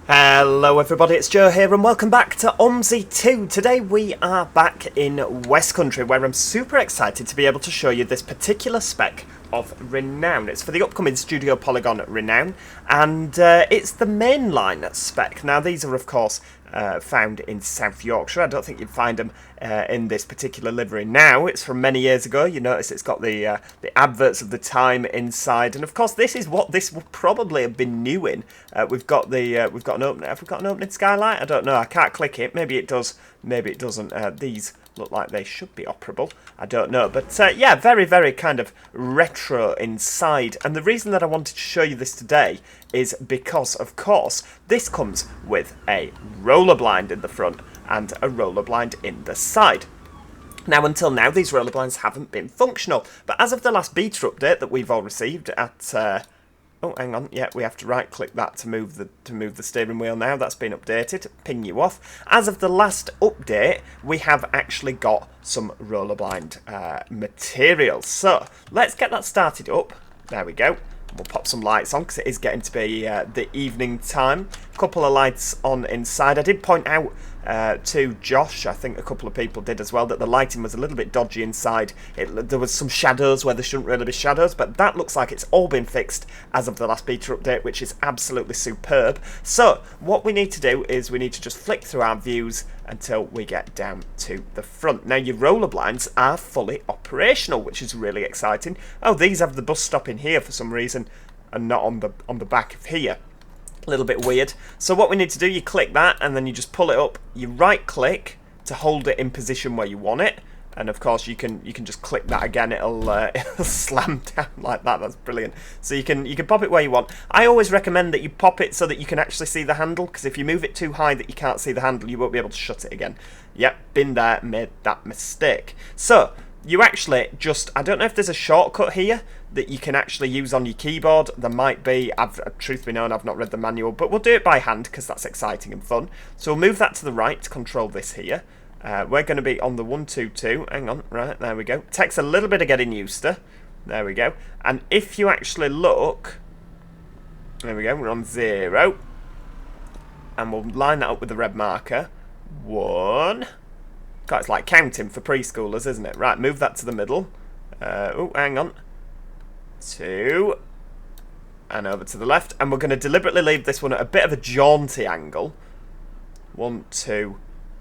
Hello everybody, it's Joe here and welcome back to OMSI 2. Today we are back in West Country where I'm super excited to be able to show you this particular spec of Renown. It's for the upcoming Studio Polygon Renown and it's the mainline spec. Now these are of course found in South Yorkshire. I don't think you'd find them in this particular livery now. It's from many years ago. You notice it's got the adverts of the time inside, and of course this is what this will probably have been new in. We've got an opening. Have we got an opening skylight? I don't know. I can't click it. Maybe it does. Maybe it doesn't. These look like they should be operable. I don't know, but yeah, very, very kind of retro inside. And the reason that I wanted to show you this today is because, of course, this comes with a roller blind in the front and a roller blind in the side. Now, until now, these roller blinds haven't been functional, but as of the last beta update that we've all received at oh, hang on. Yeah, we have to right-click that to move the steering wheel now. That's been updated. Ping you off. As of the last update, we have actually got some roller blind material. So let's get that started up. There we go. We'll pop some lights on because it is getting to be the evening time. A couple of lights on inside. I did point out to Josh, I think a couple of people did as well, that the lighting was a little bit dodgy inside. There was some shadows where there shouldn't really be shadows, but that looks like it's all been fixed as of the last beta update, which is absolutely superb. So what we need to do is we need to just flick through our views until we get down to the front. Now your roller blinds are fully operational, which is really exciting. Oh, these have the bus stop in here for some reason and not on the back of here. A little bit weird. So what we need to do, you click that and then you just pull it up. You right click to hold it in position where you want it, and of course you can just click that again. It'll slam down like that. That's brilliant. So you can pop it where you want. I always recommend that you pop it so that you can actually see the handle, because if you move it too high that you can't see the handle, you won't be able to shut it again. Yep, been there, made that mistake. So you actually just, I don't know if there's a shortcut here that you can actually use on your keyboard. There might be. Truth be known, I've not read the manual, but we'll do it by hand because that's exciting and fun. So we'll move that to the right to control this here. We're going to be on the 122. Hang on, right, there we go. Takes a little bit of getting used to. There we go. And if you actually look, there we go, we're on 0. And we'll line that up with the red marker. 1. God, it's like counting for preschoolers, isn't it? Right, move that to the middle. Oh, hang on. 2. And over to the left. And we're going to deliberately leave this one at a bit of a jaunty angle. 1, 2,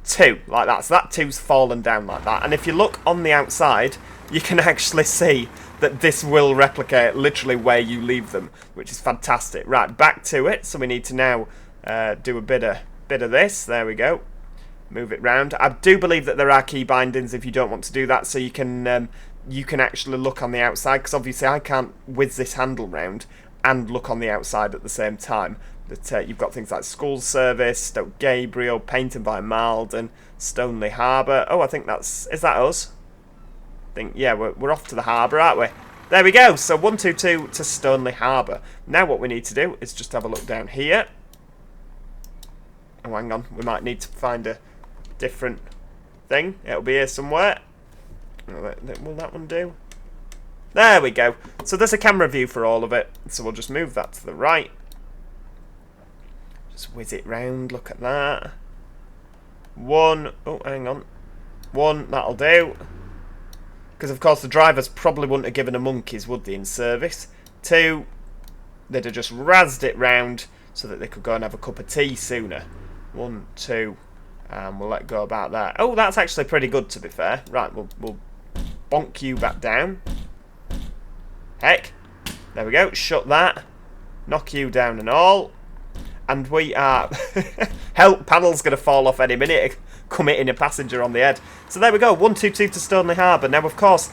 2. Like that. So that 2's fallen down like that. And if you look on the outside, you can actually see that this will replicate literally where you leave them, which is fantastic. Right, back to it. So we need to now do a bit of this. There we go. Move it round. I do believe that there are key bindings if you don't want to do that, so you can actually look on the outside, because obviously I can't whiz this handle round and look on the outside at the same time. But you've got things like School Service, Stoke Gabriel, Paignton by Malden, Stoneley Harbour. Oh, I think is that us? I think, yeah, we're off to the harbour, aren't we? There we go. So 122 to Stoneley Harbour. Now what we need to do is just have a look down here. Oh, hang on. We might need to find a different thing. It'll be here somewhere. Will that one do? There we go. So there's a camera view for all of it. So we'll just move that to the right. Just whiz it round. Look at that. 1. Oh, hang on. 1. That'll do. Because of course the drivers probably wouldn't have given a monkeys, would they, in service? 2. They'd have just razzed it round so that they could go and have a cup of tea sooner. 1, 2. And we'll let go about that. Oh, that's actually pretty good, to be fair. Right, we'll bonk you back down. Heck. There we go. Shut that. Knock you down and all. And we are... Help, panel's going to fall off any minute. Come hitting a passenger on the head. So there we go. 122 to Stoneley Harbour. Now, of course,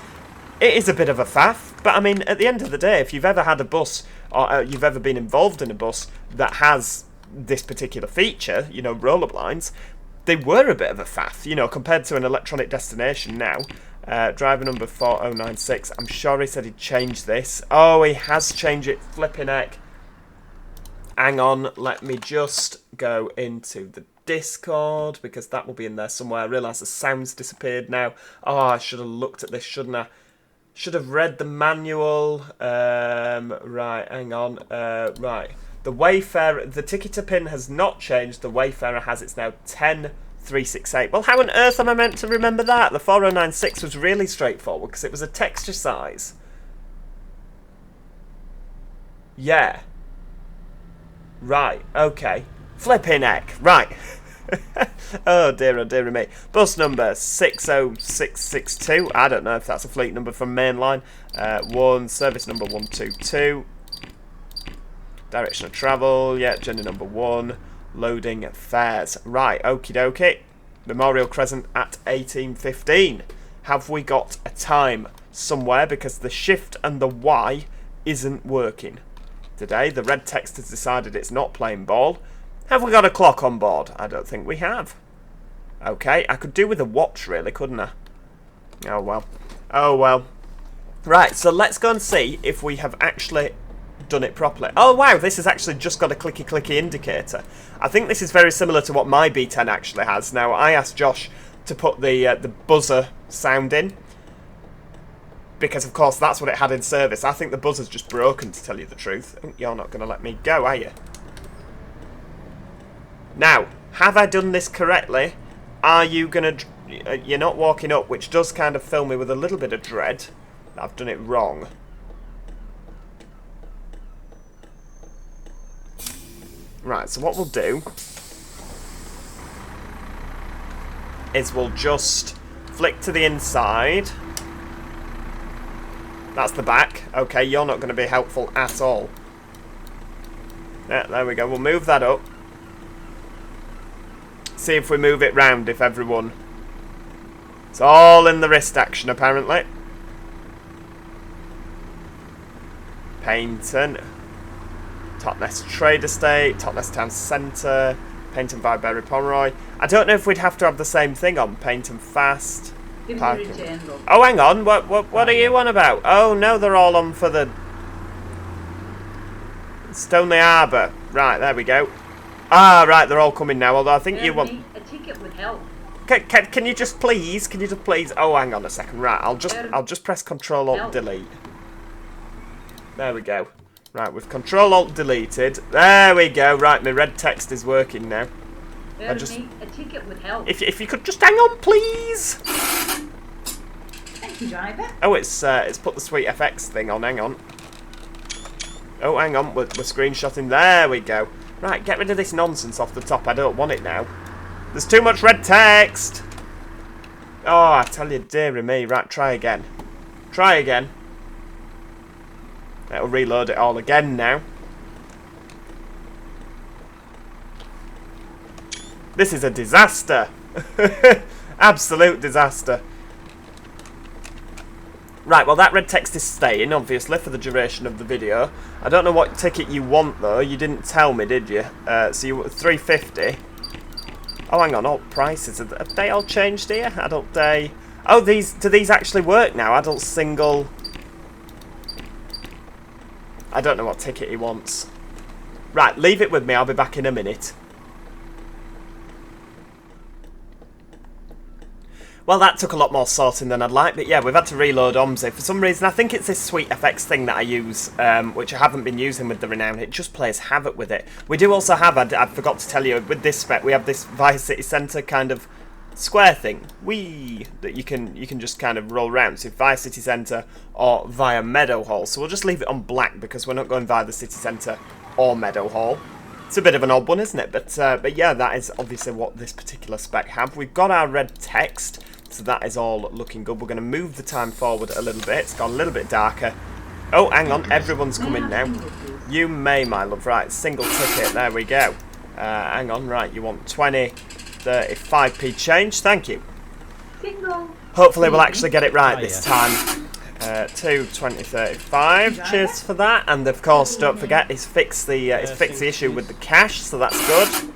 it is a bit of a faff. But, I mean, at the end of the day, if you've ever had a bus, or you've ever been involved in a bus that has this particular feature, you know, roller blinds, they were a bit of a faff, you know, compared to an electronic destination now. Driver number 4096. I'm sure he said he'd change this. Oh, he has changed it. Flipping heck. Hang on. Let me just go into the Discord, because that will be in there somewhere. I realise the sound's disappeared now. Oh, I should have looked at this, shouldn't I? Should have read the manual. Right, hang on. Right. The Wayfarer, the ticketer pin has not changed. The Wayfarer has, it's now 10368. Well, how on earth am I meant to remember that? The 4096 was really straightforward because it was a texture size. Yeah. Right, okay. Flipping heck. Right. Oh dear me. Bus number 60662. I don't know if that's a fleet number from Mainline. Service number 122. Direction of travel, yeah, journey number 1. Loading fares. Right, okie dokie. Memorial Crescent at 18:15. Have we got a time somewhere? Because the shift and the Y isn't working today. The red text has decided it's not playing ball. Have we got a clock on board? I don't think we have. Okay, I could do with a watch really, couldn't I? Oh well. Oh well. Right, so let's go and see if we have actually done it properly. Oh wow, this has actually just got a clicky indicator. I think this is very similar to what my B10 actually has. Now, I asked Josh to put the buzzer sound in, because of course that's what it had in service. I think the buzzer's just broken, to tell you the truth. You're not going to let me go, are you? Now, have I done this correctly? Are you going to... You're not walking up, which does kind of fill me with a little bit of dread that I've done it wrong. Right, so what we'll do is we'll just flick to the inside. That's the back. Okay, you're not going to be helpful at all. Yeah, there we go. We'll move that up. See if we move it round, if everyone... It's all in the wrist action, apparently. Paignton. Totnes Trade Estate, Totnes Town Centre, Paignton by Berry Pomeroy. I don't know if we'd have to have the same thing on. Paignton Fast. Oh, hang on. What are you on about? Oh, no, they're all on for the... Stoneley Harbour. Right, there we go. Ah, right, they're all coming now, although I think you want... A ticket would help. Can you just please? Can you just please? Oh, hang on a second. Right, I'll just press Control-Alt-Delete. There we go. Right, we've Control-Alt-Deleted. There we go. Right, my red text is working now. A ticket would help. If you could just hang on, please. Thank you, driver. Oh, it's put the Sweet FX thing on. Hang on. Oh, hang on. We're screenshotting. There we go. Right, get rid of this nonsense off the top. I don't want it now. There's too much red text. Oh, I tell you, dearie me. Right, try again. Try again. It'll reload it all again now. This is a disaster. Absolute disaster. Right, well that red text is staying, obviously, for the duration of the video. I don't know what ticket you want, though. You didn't tell me, did you? So you were 350. Oh, hang on. Alt prices. Have they all changed here? Adult day. Oh, do these actually work now? Adult single... I don't know what ticket he wants. Right, leave it with me. I'll be back in a minute. Well, that took a lot more sorting than I'd like, but yeah, we've had to reload OMSI. For some reason, I think it's this Sweet FX thing that I use, which I haven't been using with the Renown. It just plays havoc with it. We do also have, I forgot to tell you, with this spec, we have this via city centre kind of square thing. That you can just kind of roll around. So via city centre or via Meadowhall. So we'll just leave it on black because we're not going via the city centre or Meadowhall. It's a bit of an odd one, isn't it? But yeah, that is obviously what this particular spec have. We've got our red text, so that is all looking good. We're going to move the time forward a little bit. It's gone a little bit darker. Oh, hang on, everyone's coming now. You may, my love. Right, single ticket. There we go. Hang on, right. You want 20, 35p change? Thank you. Single. Hopefully, we'll actually get it right this time. 2, 20, 35. Cheers for that. And of course, don't forget, he's fixed the issue with the cash, so that's good.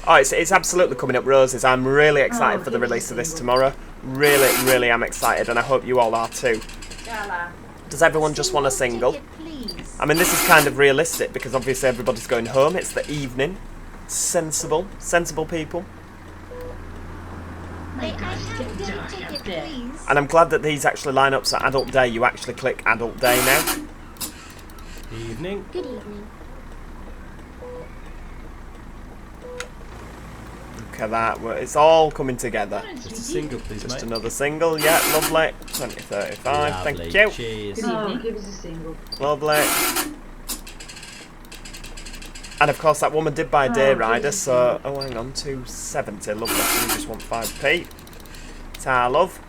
Oh, it's absolutely coming up roses. I'm really excited for the release of this tomorrow. Really am excited, and I hope you all are too. Does everyone just want a single? I mean, this is kind of realistic because obviously everybody's going home. It's the evening. Sensible people. And I'm glad that these actually line up so adult day, you actually click adult day now. Evening. Good evening. Look at that. It's all coming together. Just a single, please, Just mate. another single. Yeah, lovely. 2035. Lovely. Thank you. Cheers. Good evening. Give us a single. Lovely. And of course, that woman did buy a day rider, so oh, hang on, 270. Lovely. So we just want 5p. Ta love.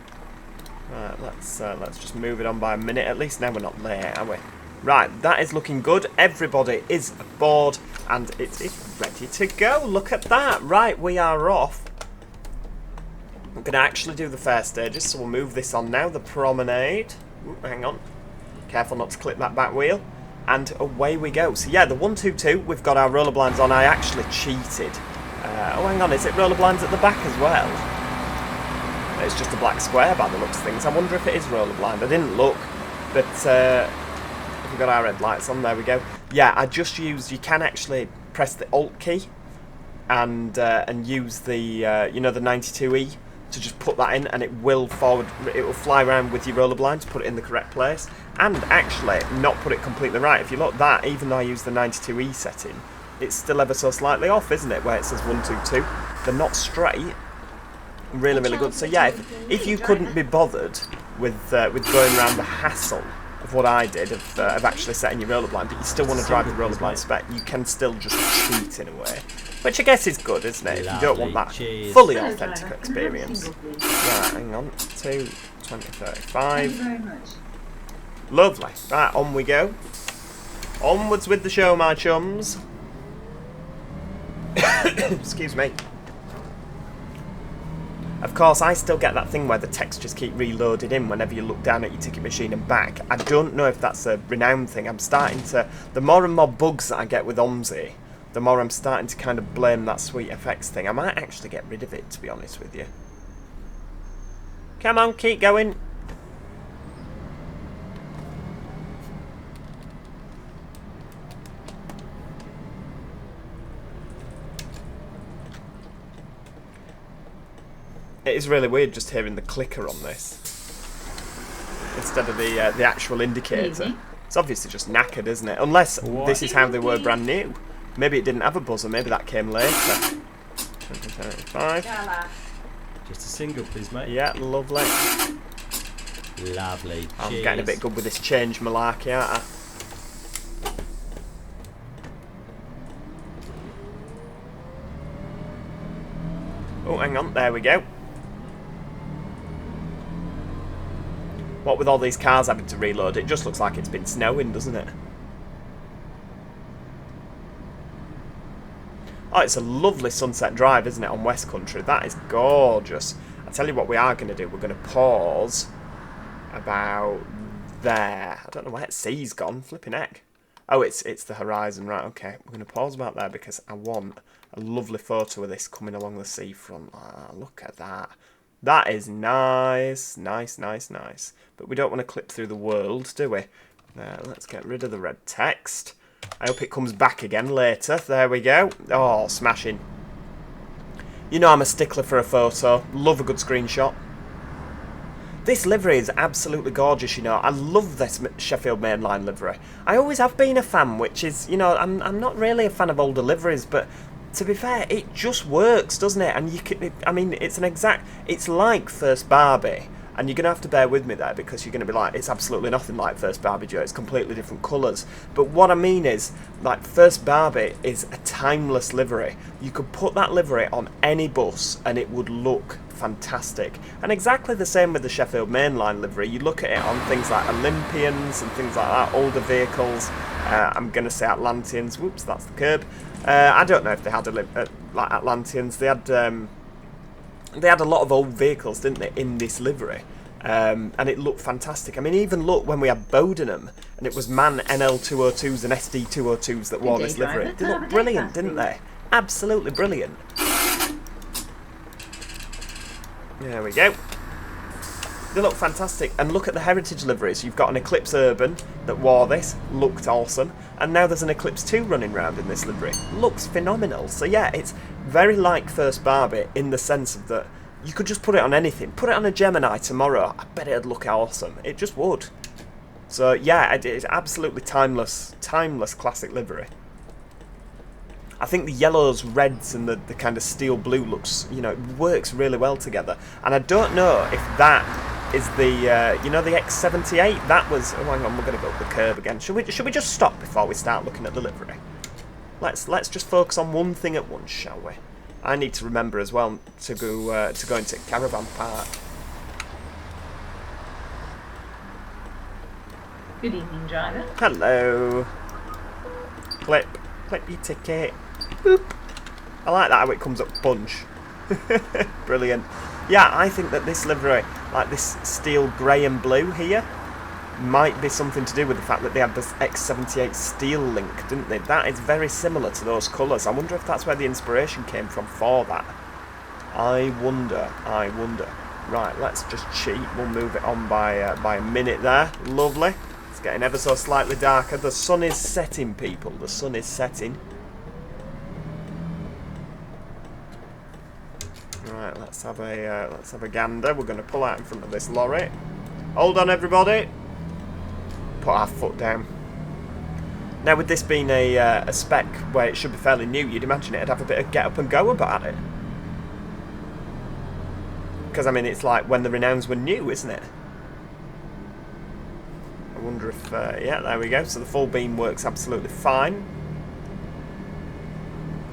Right, let's just move it on by a minute. At least now we're not late, are we? Right, that is looking good. Everybody is aboard, and it is ready to go. Look at that. Right, we are off. I'm going to actually do the fair stages, so we'll move this on now. The promenade. Ooh, hang on. Careful not to clip that back wheel. And away we go. So yeah, the 122, we've got our rollerblinds on. I actually cheated. Oh, hang on, is it rollerblinds at the back as well? It's just a black square by the looks of things. I wonder if it is rollerblind. I didn't look, but we've got our red lights on. There we go. Yeah, I just used. You can actually press the Alt key and use the you know, the 92E to just put that in, and it will forward. It will fly around with your rollerblind to put it in the correct place, and actually not put it completely right. If you look, that even though I use the 92E setting, it's still ever so slightly off, isn't it? Where it says 122, they're not straight. Really, really good. So yeah, if you couldn't be bothered with going around the hassle of what I did of actually setting your rollerblind, but you still want to drive the rollerblind spec, you can still just cheat in a way, which I guess is good, isn't it? If you don't want that fully authentic experience. Right, hang on, 2035. Thank you very much. Lovely. Right, on we go. Onwards with the show, my chums. Excuse me. Of course, I still get that thing where the textures keep reloaded in whenever you look down at your ticket machine and back. I don't know if that's a Renown thing. I'm starting to... The more and more bugs that I get with OMSI, the more I'm starting to kind of blame that Sweet FX thing. I might actually get rid of it, to be honest with you. Come on, keep going. It is really weird just hearing the clicker on this instead of the actual indicator. It's obviously just knackered, isn't it? Unless this is how they were brand new. Maybe it didn't have a buzzer. Maybe that came later. 2035. Just a single, please, mate. Yeah, lovely. Lovely. I'm Cheers. getting a bit good with this change malarkey, aren't I? Oh, hang on. There we go. What with all these cars having to reload, it just looks like it's been snowing, doesn't it? Oh, it's a lovely sunset drive, isn't it, on West Country? That is gorgeous. I tell you what we are going to do. We're going to pause about there. I don't know where the sea's gone. Flipping heck. Oh, it's the horizon. Right, okay. We're going to pause about there because I want a lovely photo of this coming along the seafront. Ah, look at that. That is nice. Nice, nice, nice. But we don't want to clip through the world, do we? Let's get rid of the red text. I hope it comes back again later. There we go. Oh, smashing. You know I'm a stickler for a photo. Love a good screenshot. This livery is absolutely gorgeous, you know. I love this Sheffield Mainline livery. I always have been a fan, which is, you know, I'm not really a fan of older liveries, but to be fair, it just works, doesn't it? And you can, I mean, it's like First Barbie. And you're going to have to bear with me there because you're going to be like, it's absolutely nothing like First Barbie, Joe. It's completely different colours. But what I mean is, like, First Barbie is a timeless livery. You could put that livery on any bus and it would look fantastic. And exactly the same with the Sheffield Mainline livery. You look at it on things like Olympians and things like that, older vehicles. I'm going to say Atlanteans. Whoops, that's the curb. I don't know if they had like Atlanteans. They had a lot of old vehicles, didn't they, in this livery? And it looked fantastic. I mean, even look, when we had Bodenham, and it was MAN NL202s and SD202s that wore this livery. They looked brilliant, didn't they? Absolutely brilliant. There we go. They look fantastic. And look at the heritage liveries. You've got an Eclipse Urban that wore this, looked awesome. And now there's an Eclipse 2 running around in this livery. Looks phenomenal. So yeah, it's very like First Barbie in the sense of that you could just put it on anything. Put it on a Gemini tomorrow. I bet it'd look awesome. It just would. So yeah, it's absolutely timeless classic livery. I think the yellows, reds and the kind of steel blue looks, you know, it works really well together. And I don't know if that is the, you know, the X78? That was, oh hang on, we're going to go up the curb again. Should we just stop before we start looking at the livery? Let's just focus on one thing at once, shall we? I need to remember as well to go into Caravan Park. Good evening, driver. Hello. Clip your ticket. Boop. I like that how it comes up punch. Brilliant. Yeah, I think that this livery, like this steel grey and blue here, might be something to do with the fact that they had this X78 steel link, didn't they? That is very similar to those colours. I wonder if that's where the inspiration came from for that. I wonder. Right, let's just cheat. We'll move it on by a minute there. Lovely. It's getting ever so slightly darker. The sun is setting, people. The sun is setting. Right, let's have a gander. We're going to pull out in front of this lorry. Hold on, everybody. Put our foot down. Now, with this being a spec where it should be fairly new, you'd imagine it'd have a bit of get up and go about it. Because, I mean, it's like when the Renowns were new, isn't it? I wonder if... yeah, there we go. So the full beam works absolutely fine.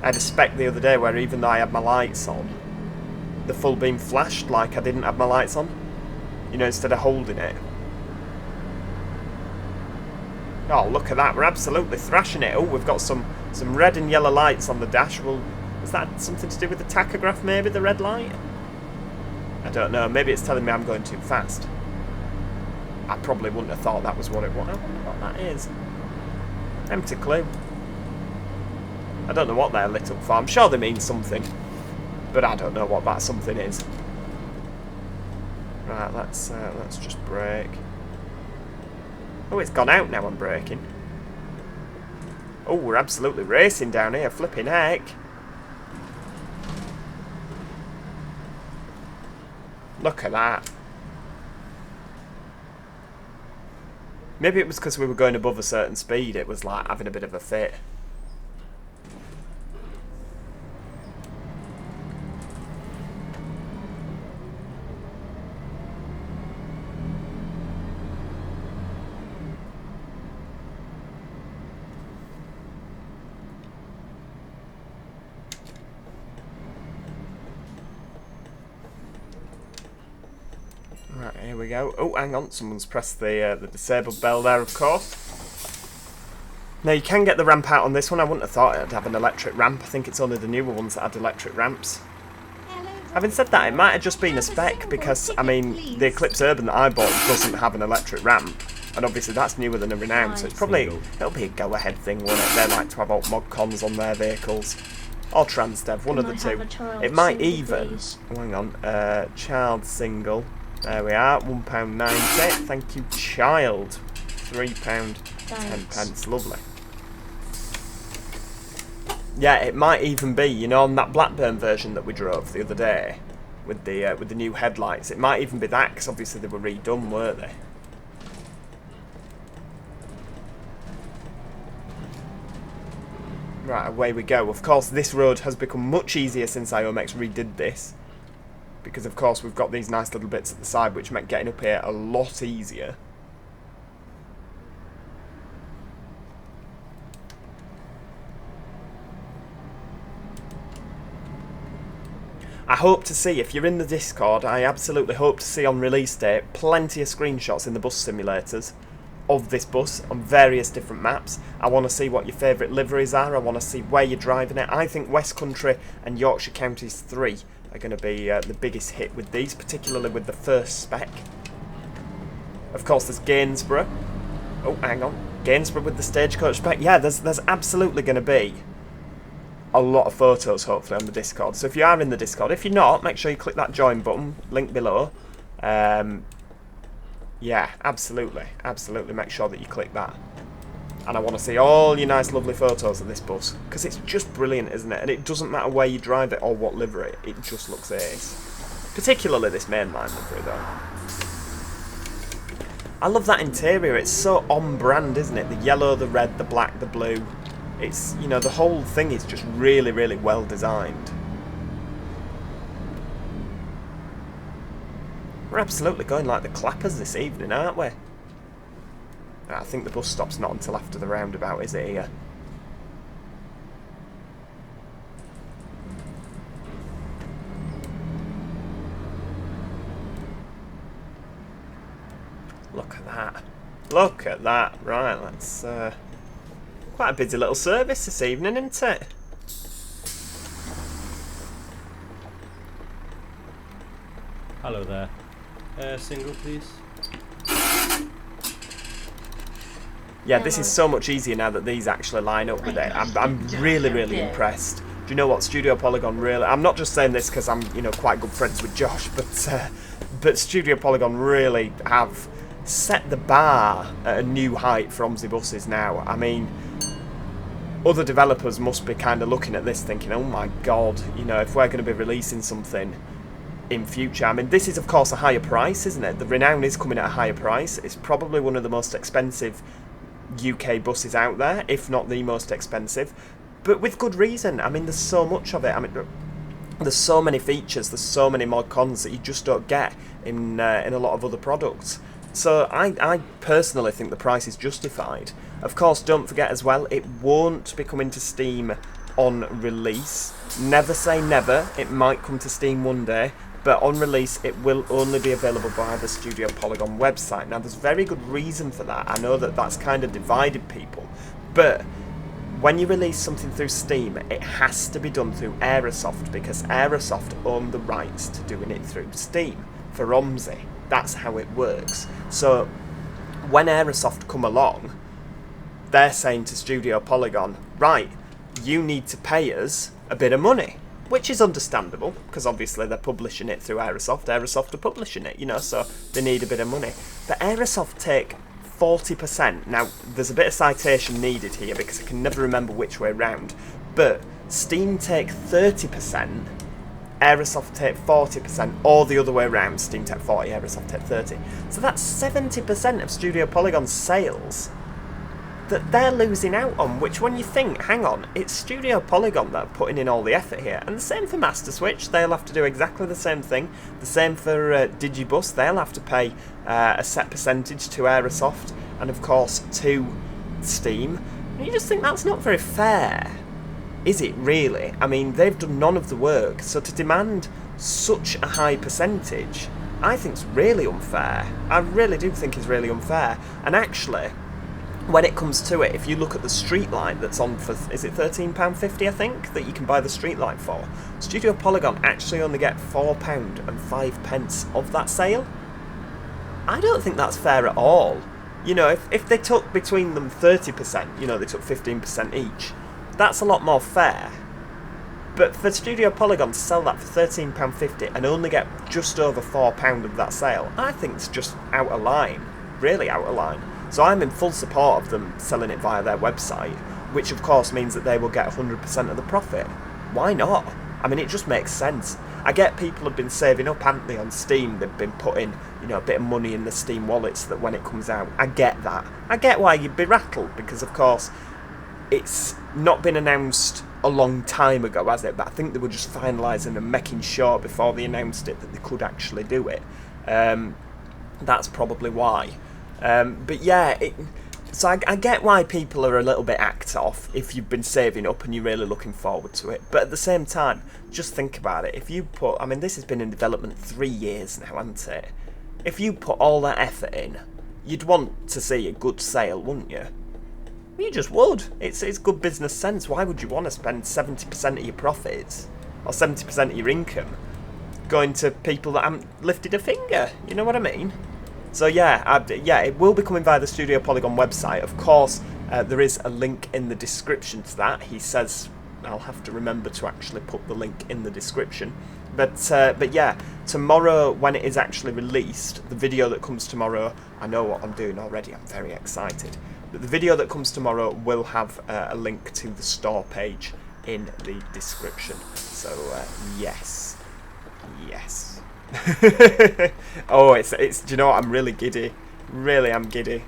I had a spec the other day where even though I had my lights on, the full beam flashed like I didn't have my lights on. You know, instead of holding it. Oh, look at that. We're absolutely thrashing it. Oh, we've got some red and yellow lights on the dash. Well, is that something to do with the tachograph, maybe, the red light? I don't know. Maybe it's telling me I'm going too fast. I probably wouldn't have thought that was what it was. I wonder what that is. Empty clue. I don't know what they're lit up for. I'm sure they mean something. But I don't know what that something is. Right, let's just brake. Oh, it's gone out now I'm braking. Oh, we're absolutely racing down here. Flipping heck. Look at that. Maybe it was because we were going above a certain speed. It was like having a bit of a fit. Right, here we go. Oh, hang on. Someone's pressed the disabled bell there, of course. Now, you can get the ramp out on this one. I wouldn't have thought it'd have an electric ramp. I think it's only the newer ones that had electric ramps. Having said that, it might have just been a spec because, I mean, the Eclipse Urban that I bought doesn't have an electric ramp. And obviously that's newer than a Renown, so it's probably, it'll be a go-ahead thing, won't it? They like to have alt mod cons on their vehicles. Or Transdev, one of the two. It might even, oh, hang on, child single. There we are, £1.90. Thank you, child. £3.10. Lovely. Yeah, it might even be, you know, on that Blackburn version that we drove the other day with the new headlights. It might even be that, because obviously they were redone, weren't they? Right, away we go. Of course, this road has become much easier since OMX redid this. Because, of course, we've got these nice little bits at the side which make getting up here a lot easier. I hope to see, if you're in the Discord, I absolutely hope to see on release day plenty of screenshots in the bus simulators of this bus on various different maps. I want to see what your favourite liveries are. I want to see where you're driving it. I think West Country and Yorkshire Counties 3 are going to be the biggest hit with these, particularly with the first spec. Of course, there's Gainsborough. Oh, hang on. Gainsborough with the Stagecoach spec. Yeah, there's absolutely going to be a lot of photos, hopefully, on the Discord. So if you are in the Discord, if you're not, make sure you click that join button, link below. Yeah, absolutely. Absolutely make sure that you click that. And I want to see all your nice, lovely photos of this bus. Because it's just brilliant, isn't it? And it doesn't matter where you drive it or what livery. It just looks ace. Particularly this mainline livery, though. I love that interior. It's so on brand, isn't it? The yellow, the red, the black, the blue. It's, you know, the whole thing is just really, really well designed. We're absolutely going like the clappers this evening, aren't we? I think the bus stop's not until after the roundabout, is it here? Look at that. Look at that. Right, that's quite a busy little service this evening, isn't it? Hello there. Single, please. Yeah, this is so much easier now that these actually line up with it. I'm really, really impressed. Do you know what? Studio Polygon really... I'm not just saying this because I'm, you know, quite good friends with Josh, but Studio Polygon really have set the bar at a new height for OMSI buses now. I mean, other developers must be kind of looking at this thinking, oh my god, you know, if we're going to be releasing something in future. I mean, this is of course a higher price, isn't it? The Renown is coming at a higher price. It's probably one of the most expensive UK buses out there, if not the most expensive, but with good reason. I mean, there's so much of it. I mean, there's so many features, there's so many mod cons that you just don't get in a lot of other products. So I personally think the price is justified. Of course, don't forget as well, it won't be coming to Steam on release. Never say never, it might come to Steam one day, but on release it will only be available via the Studio Polygon website. Now there's very good reason for that. I know that that's kind of divided people, but when you release something through Steam, it has to be done through Aerosoft, because Aerosoft own the rights to doing it through Steam for OMSI. That's how it works. So when Aerosoft come along, they're saying to Studio Polygon, right, you need to pay us a bit of money, which is understandable, because obviously they're publishing it through Aerosoft. Aerosoft are publishing it, you know, so they need a bit of money. But Aerosoft take 40%. Now, there's a bit of citation needed here, because I can never remember which way round, but Steam take 30%, Aerosoft take 40%, or the other way around, Steam take 40, Aerosoft take 30. So that's 70% of Studio Polygon's sales that they're losing out on, which when you think, hang on, it's Studio Polygon that are putting in all the effort here. And the same for Master Switch, they'll have to do exactly the same thing. The same for Digibus, they'll have to pay a set percentage to Aerosoft, and of course to Steam. And you just think that's not very fair. Is it really? I mean, they've done none of the work, so to demand such a high percentage, I think it's really unfair. I really do think it's really unfair. And actually, when it comes to it, if you look at the street light that's on for, is it £13.50 I think, that you can buy the street light for, Studio Polygon actually only get £4.05 of that sale. I don't think that's fair at all. You know, if they took between them 30%, you know, they took 15% each, that's a lot more fair. But for Studio Polygon to sell that for £13.50 and only get just over £4 of that sale, I think it's just out of line, really out of line. So I'm in full support of them selling it via their website, which of course means that they will get 100% of the profit. Why not? I mean, it just makes sense. I get people have been saving up, haven't they, on Steam. They've been putting, you know, a bit of money in the Steam wallets so that when it comes out, I get that. I get why you'd be rattled, because of course it's not been announced a long time ago, has it? But I think they were just finalising and making sure before they announced it that they could actually do it. That's probably why. But yeah, so I get why people are a little bit act off if you've been saving up and you're really looking forward to it. But at the same time, just think about it. If you put, I mean, this has been in development 3 years now, hasn't it? If you put all that effort in, you'd want to see a good sale, wouldn't you? You just would. It's good business sense. Why would you want to spend 70% of your profits or 70% of your income going to people that haven't lifted a finger? You know what I mean? So yeah, it will be coming via the Studio Polygon website. Of course, there is a link in the description to that. He says I'll have to remember to actually put the link in the description. But yeah, tomorrow when it is actually released, the video that comes tomorrow, I know what I'm doing already. I'm very excited. But the video that comes tomorrow will have a link to the store page in the description. So yes. Oh, it's. Do you know what? I'm really giddy. Really am giddy.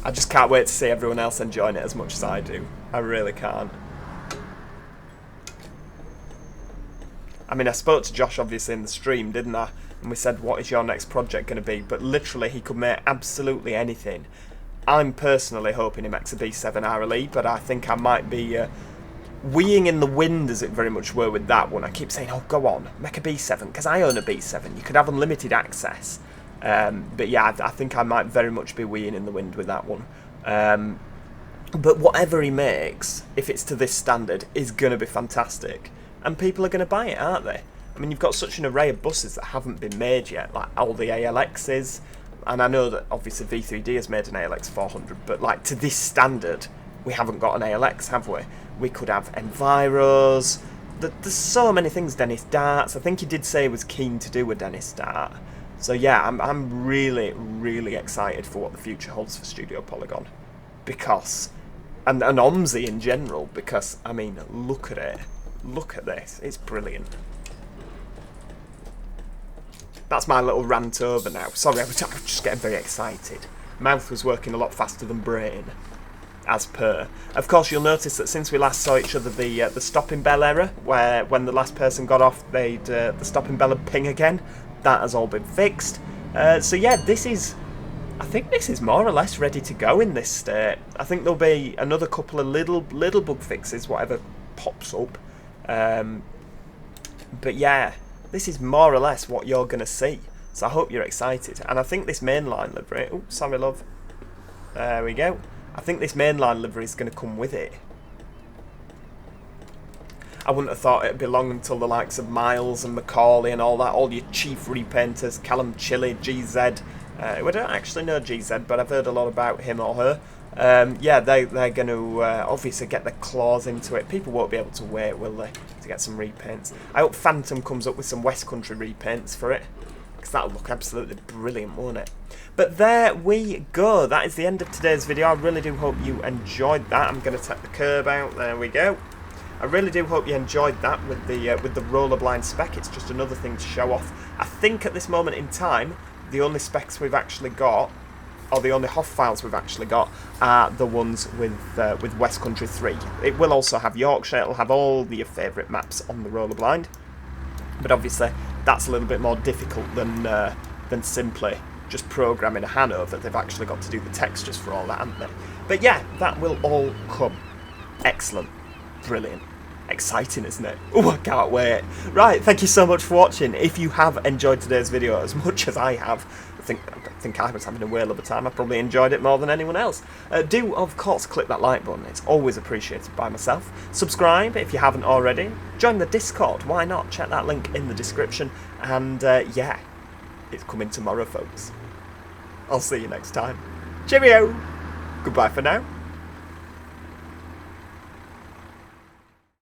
I just can't wait to see everyone else enjoying it as much as I do. I really can't. I mean, I spoke to Josh obviously in the stream, didn't I? And we said, what is your next project going to be? But literally, he could make absolutely anything. I'm personally hoping he makes a B7 RLE, but I think I might be weeing in the wind, as it very much were, with that one. I keep saying, oh, go on, make a B7, because I own a B7. You could have unlimited access. But yeah, I think I might very much be weeing in the wind with that one. But whatever he makes, if it's to this standard, is going to be fantastic. And people are going to buy it, aren't they? I mean, you've got such an array of buses that haven't been made yet, like all the ALXs. And I know that obviously V3D has made an ALX 400, but like to this standard, we haven't got an ALX, have we? We could have Enviros. There's so many things. Dennis Darts. I think he did say he was keen to do a Dennis Dart. So yeah, I'm really, really excited for what the future holds for Studio Polygon. Because, and OMSI in general, because, I mean, look at it. Look at this. It's brilliant. That's my little rant over now. Sorry, I was just getting very excited. Mouth was working a lot faster than brain, as per. Of course, you'll notice that since we last saw each other, the stopping bell error, where when the last person got off, they'd the stopping bell would ping again. That has all been fixed. So yeah, I think this is more or less ready to go in this state. I think there'll be another couple of little bug fixes, whatever pops up. But yeah, this is more or less what you're going to see. So I hope you're excited. And I think this mainline livery... Oh, sorry, love. There we go. I think this mainline livery is going to come with it. I wouldn't have thought it'd be long until the likes of Miles and Macaulay and all that, all your chief repainters, Callum Chilly, GZ. We don't actually know GZ, but I've heard a lot about him or her. Yeah, they're going to obviously get their claws into it. People won't be able to wait, will they, to get some repaints. I hope Phantom comes up with some West Country repaints for it, because that'll look absolutely brilliant, won't it? But there we go. That is the end of today's video. I really do hope you enjoyed that. I'm going to take the curb out. There we go. I really do hope you enjoyed that with the Rollerblind spec. It's just another thing to show off. I think at this moment in time, the only specs we've actually got, or the only HOF files we've actually got, are the ones with West Country 3. It will also have Yorkshire. It'll have all your favourite maps on the Rollerblind. But obviously, that's a little bit more difficult than simply just programming a Hanover. They've actually got to do the textures for all that, haven't they? But yeah, that will all come. Excellent. Brilliant. Exciting, isn't it? Oh, I can't wait. Right, thank you so much for watching. If you have enjoyed today's video as much as I have, I think I was having a whale of a time. I probably enjoyed it more than anyone else. Do, of course, click that like button. It's always appreciated by myself. Subscribe if you haven't already. Join the Discord. Why not? Check that link in the description. And, yeah, it's coming tomorrow, folks. I'll see you next time. Cheerio! Goodbye for now.